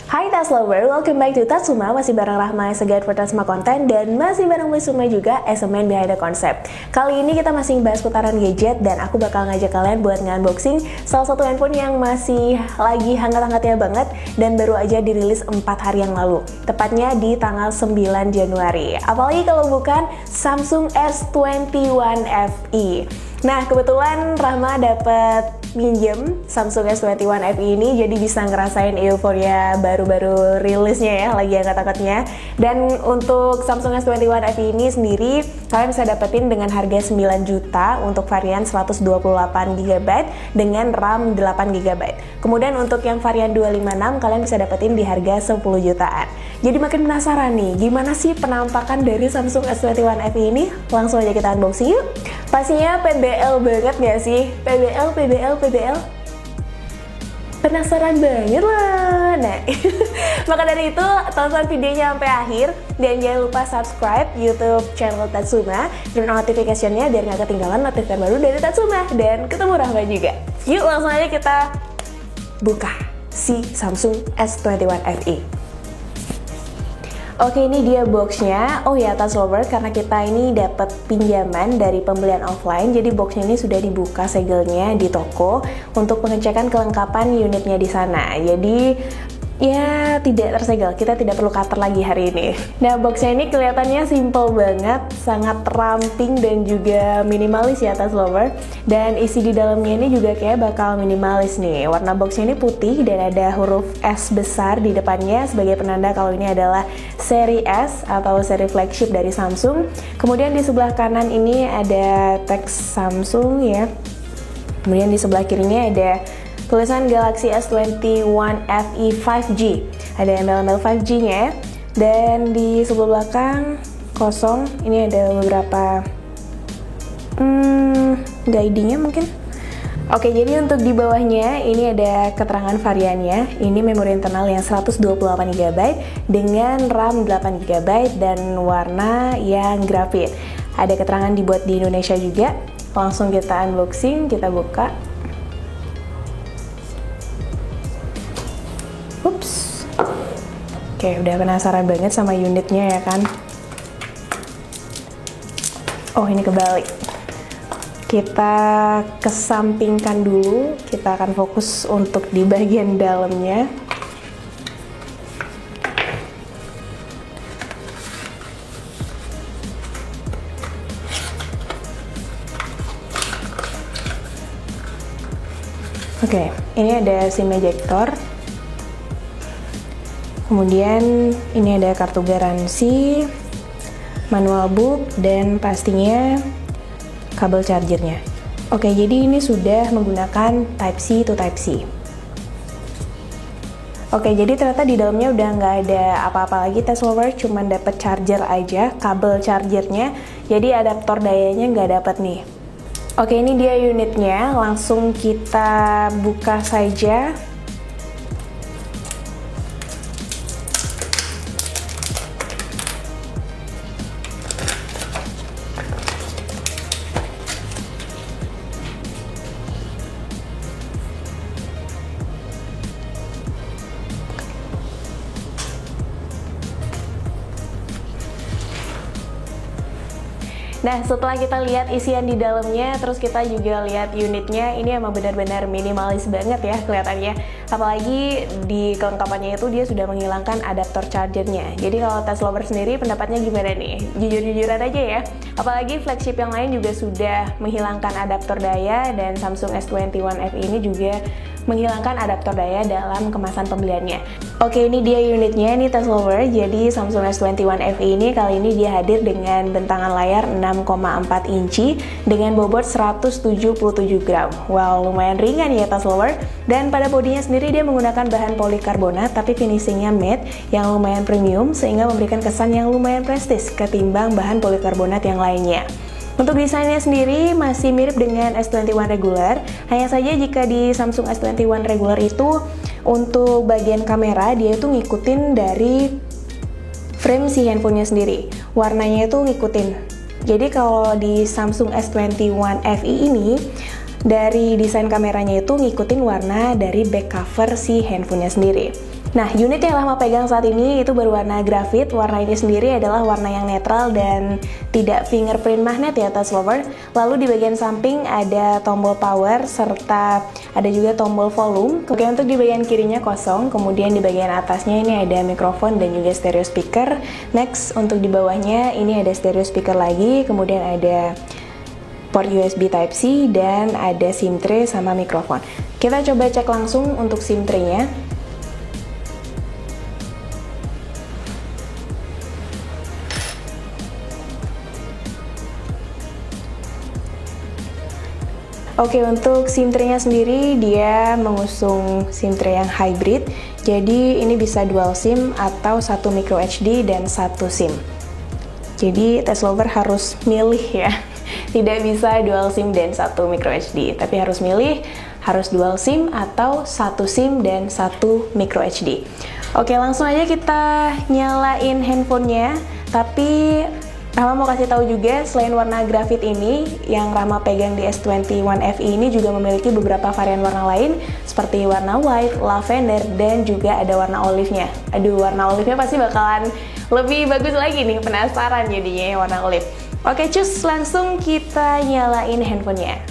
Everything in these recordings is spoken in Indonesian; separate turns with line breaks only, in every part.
Hai Tas Lover, welcome back to Tatsuma. Masih bareng Rahma as a guide for Tatsuma content, dan masih bareng Suma juga as a man behind the concept. Kali ini kita masih bahas putaran gadget, dan aku bakal ngajak kalian buat nge-unboxing salah satu handphone yang masih lagi hangat-hangatnya banget dan baru aja dirilis 4 hari yang lalu, tepatnya di tanggal 9 Januari. Apalagi kalau bukan Samsung S21 FE. Nah, kebetulan Rahma dapet minjem Samsung S21 FE ini, jadi bisa ngerasain euforia baru-baru rilisnya ya, lagi angkat-angkatnya. Dan untuk Samsung S21 FE ini sendiri, kalian bisa dapetin dengan harga 9 juta untuk varian 128GB dengan RAM 8GB. Kemudian untuk yang varian 256, kalian bisa dapetin di harga 10 jutaan. Jadi makin penasaran nih, gimana sih penampakan dari Samsung S21 FE ini? Langsung aja kita unboxing yuk. Pastinya PBL banget gak sih? PBL. Penasaran banget lah. Nah, maka dari itu tonton videonya sampai akhir dan jangan lupa subscribe YouTube channel Tatsuma dan notification-nya biar gak ketinggalan notifikasi baru dari Tatsuma dan ketemu Rahma juga. Yuk langsung aja kita buka si Samsung S21 FE. Oke, ini dia boxnya. Oh ya, Tas Lover, karena kita ini dapat pinjaman dari pembelian offline, jadi boxnya ini sudah dibuka segelnya di toko untuk pengecekan kelengkapan unitnya di sana. Jadi ya tidak tersegel, kita tidak perlu cutter lagi hari ini. Nah, boxnya ini kelihatannya simple banget, sangat ramping dan juga minimalis ya Tas Lover. Dan isi di dalamnya ini juga kayak bakal minimalis nih. Warna boxnya ini putih dan ada huruf S besar di depannya sebagai penanda kalau ini adalah seri S atau seri flagship dari Samsung. Kemudian di sebelah kanan ini ada teks Samsung ya. Kemudian di sebelah kirinya ada tulisan Galaxy S21 FE 5G. Ada embel-embel 5G-nya. Dan di sebelah belakang kosong. Ini ada beberapa guiding-nya mungkin. Oke, jadi untuk di bawahnya ini ada keterangan variannya. Ini memori internal yang 128GB dengan RAM 8GB dan warna yang grafit. Ada keterangan dibuat di Indonesia juga. Langsung kita unboxing, kita buka. Ups. Oke, udah penasaran banget sama unitnya ya kan? Oh, ini kebalik. Kita kesampingkan dulu, kita akan fokus untuk di bagian dalamnya. Oke, ini ada SIM ejector. Kemudian ini ada kartu garansi, manual book, dan pastinya kabel chargernya. Oke, jadi ini sudah menggunakan Type-C to Type-C. Oke, jadi ternyata di dalamnya udah nggak ada apa-apa lagi Tas Lover, cuman dapat charger aja, kabel chargernya. Jadi adaptor dayanya nggak dapat nih. Oke, ini dia unitnya. Langsung kita buka saja. Nah, setelah kita lihat isian di dalamnya, terus kita juga lihat unitnya, ini emang benar-benar minimalis banget ya kelihatannya. Apalagi di kelengkapannya itu dia sudah menghilangkan adaptor chargernya. Jadi kalau Tas Lover sendiri pendapatnya gimana nih? Jujur-jujuran aja ya. Apalagi flagship yang lain juga sudah menghilangkan adaptor daya, dan Samsung S21 FE ini juga menghilangkan adaptor daya dalam kemasan pembeliannya. Oke, ini dia unitnya, ini Tas Lover. Jadi Samsung S21 FE ini kali ini dia hadir dengan bentangan layar 6,4 inci dengan bobot 177 gram. Wow, lumayan ringan ya Tas Lover. Dan pada bodinya sendiri dia menggunakan bahan polikarbonat tapi finishingnya matte yang lumayan premium sehingga memberikan kesan yang lumayan prestis ketimbang bahan polikarbonat yang lainnya. Untuk desainnya sendiri masih mirip dengan S21 regular, hanya saja jika di Samsung S21 regular itu untuk bagian kamera dia itu ngikutin dari frame si handphonenya sendiri, warnanya itu ngikutin. Jadi kalau di Samsung S21 FE ini dari desain kameranya itu ngikutin warna dari back cover si handphonenya sendiri. Nah, unit yang Rahma pegang saat ini itu berwarna grafit. Warna ini sendiri adalah warna yang netral dan tidak fingerprint magnet ya touch lover. Lalu di bagian samping ada tombol power serta ada juga tombol volume. Oke, untuk di bagian kirinya kosong, kemudian di bagian atasnya ini ada mikrofon dan juga stereo speaker. Next, untuk di bawahnya ini ada stereo speaker lagi, kemudian ada port USB Type-C dan ada SIM tray sama mikrofon. Kita coba cek langsung untuk SIM tray-nya. Oke, untuk SIM tray-nya sendiri dia mengusung SIM tray yang hybrid. Jadi ini bisa dual SIM atau satu micro HD dan satu SIM. Jadi touch lover harus milih ya. Tidak bisa dual SIM dan satu micro HD, tapi harus milih harus dual SIM atau satu SIM dan satu micro HD. Oke, langsung aja kita nyalain handphonenya. Tapi Rahma mau kasih tahu juga, selain warna grafit ini, yang Rahma pegang di S21 FE ini juga memiliki beberapa varian warna lain, seperti warna white, lavender, dan juga ada warna olive-nya. Aduh, warna olive-nya pasti bakalan lebih bagus lagi nih, penasaran jadinya warna olive. Oke, cus, langsung kita nyalain handphonenya.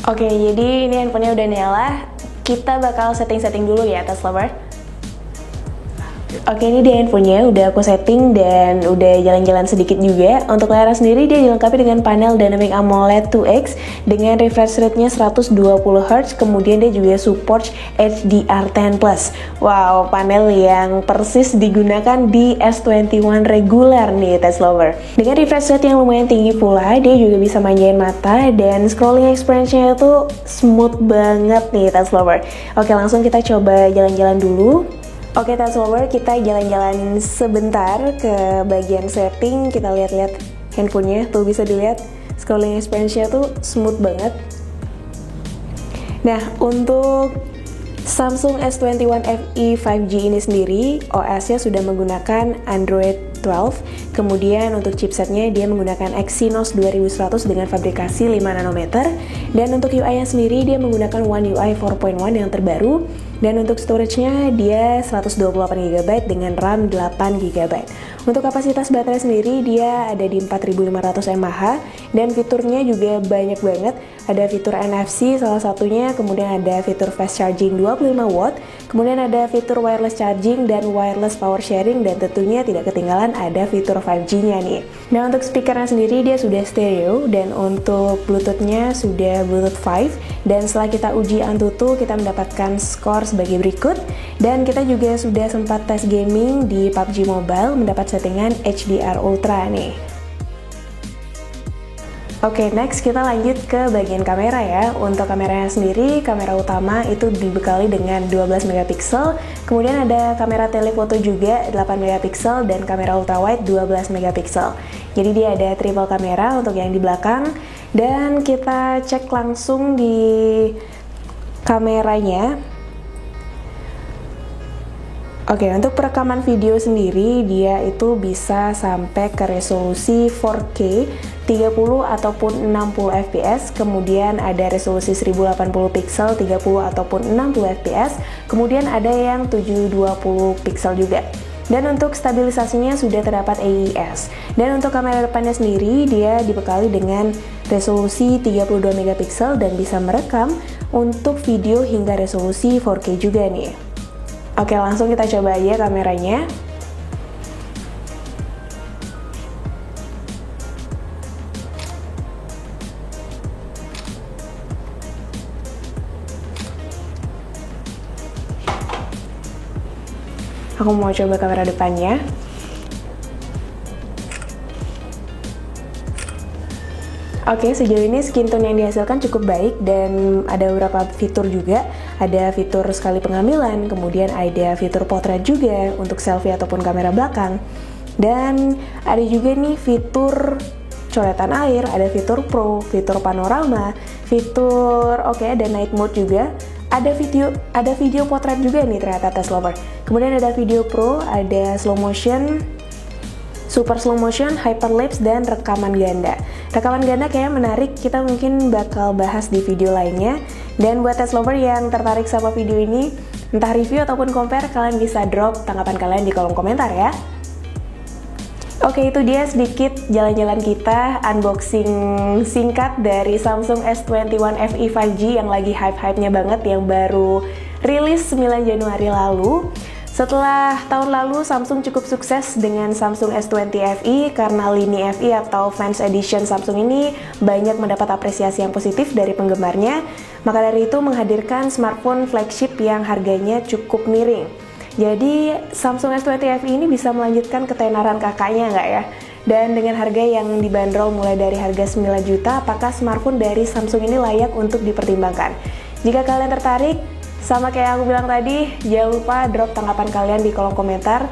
Oke, jadi ini handphonenya udah nyala. Kita bakal setting-setting dulu ya, touch lover. Oke, ini di handphonenya udah aku setting dan udah jalan-jalan sedikit juga. Untuk layar sendiri dia dilengkapi dengan panel Dynamic AMOLED 2X dengan refresh rate-nya 120Hz, kemudian dia juga support HDR10+. Wow, panel yang persis digunakan di S21 reguler nih, touch lover. Dengan refresh rate yang lumayan tinggi pula, dia juga bisa manjain mata dan scrolling experience-nya itu smooth banget nih, touch lover. Oke, langsung kita coba jalan-jalan dulu. Oke, touch lover, kita jalan-jalan sebentar ke bagian setting. Kita lihat-lihat handphonenya, tuh bisa dilihat scrolling experience-nya tuh smooth banget. Nah, untuk Samsung S21 FE 5G ini sendiri, OS-nya sudah menggunakan Android 12. Kemudian untuk chipsetnya dia menggunakan Exynos 2100 dengan fabrikasi 5 nanometer. Dan untuk UI-nya sendiri dia menggunakan One UI 4.1 yang terbaru. Dan untuk storage-nya dia 128GB dengan RAM 8GB. Untuk kapasitas baterai sendiri dia ada di 4500 mAh dan fiturnya juga banyak banget. Ada fitur NFC salah satunya, kemudian ada fitur fast charging 25W, kemudian ada fitur wireless charging dan wireless power sharing, dan tentunya tidak ketinggalan ada fitur 5G-nya nih. Nah, untuk speakernya sendiri dia sudah stereo dan untuk Bluetooth-nya sudah Bluetooth 5, dan setelah kita uji Antutu kita mendapatkan skor sebagai berikut. Dan kita juga sudah sempat tes gaming di PUBG Mobile, mendapat settingan HDR Ultra nih. Oke, next kita lanjut ke bagian kamera ya. Untuk kameranya sendiri, kamera utama itu dibekali dengan 12MP, kemudian ada kamera telefoto juga 8MP dan kamera ultrawide 12MP. Jadi dia ada triple kamera untuk yang di belakang, dan kita cek langsung di kameranya. Oke, untuk perekaman video sendiri dia itu bisa sampai ke resolusi 4K 30 ataupun 60 fps, kemudian ada resolusi 1080 pixel 30 ataupun 60 fps, kemudian ada yang 720 pixel juga. Dan untuk stabilisasinya sudah terdapat AIS. Dan untuk kamera depannya sendiri dia dibekali dengan resolusi 32MP dan bisa merekam untuk video hingga resolusi 4K juga nih. Oke, langsung kita coba aja kameranya. Aku mau coba kamera depannya. Oke, sejauh ini skin tone yang dihasilkan cukup baik dan ada beberapa fitur juga. Ada fitur sekali pengambilan, kemudian ada fitur potret juga untuk selfie ataupun kamera belakang. Dan ada juga nih fitur coretan air, ada fitur pro, fitur panorama, fitur ada night mode juga. Ada video potret juga nih ternyata touch lover. Kemudian ada video pro, ada slow motion, super slow motion, hyperlapse, dan rekaman ganda. Rekaman ganda kayaknya menarik, kita mungkin bakal bahas di video lainnya. Dan buat test lover yang tertarik sama video ini, entah review ataupun compare, kalian bisa drop tanggapan kalian di kolom komentar ya. Oke, itu dia sedikit jalan-jalan kita unboxing singkat dari Samsung S21 FE 5G yang lagi hype-hypenya banget, yang baru rilis 9 Januari lalu. Setelah tahun lalu, Samsung cukup sukses dengan Samsung S20 FE karena lini FE atau Fans Edition Samsung ini banyak mendapat apresiasi yang positif dari penggemarnya. Maka dari itu menghadirkan smartphone flagship yang harganya cukup miring. Jadi Samsung S20 FE ini bisa melanjutkan ketenaran kakaknya nggak ya? Dan dengan harga yang dibanderol mulai dari harga 9 juta, apakah smartphone dari Samsung ini layak untuk dipertimbangkan? Jika kalian tertarik, sama kayak aku bilang tadi, jangan lupa drop tanggapan kalian di kolom komentar.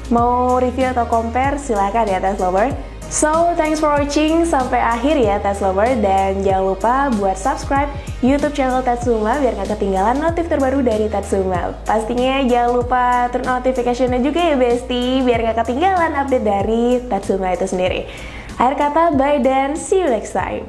Mau review atau compare, silahkan ya test lover. So, thanks for watching sampai akhir ya test lover, dan jangan lupa buat subscribe YouTube channel Tatsuma biar gak ketinggalan notif terbaru dari Tatsuma. Pastinya jangan lupa turn notification-nya juga ya bestie, biar gak ketinggalan update dari Tatsuma itu sendiri. Akhir kata, bye dan see you next time.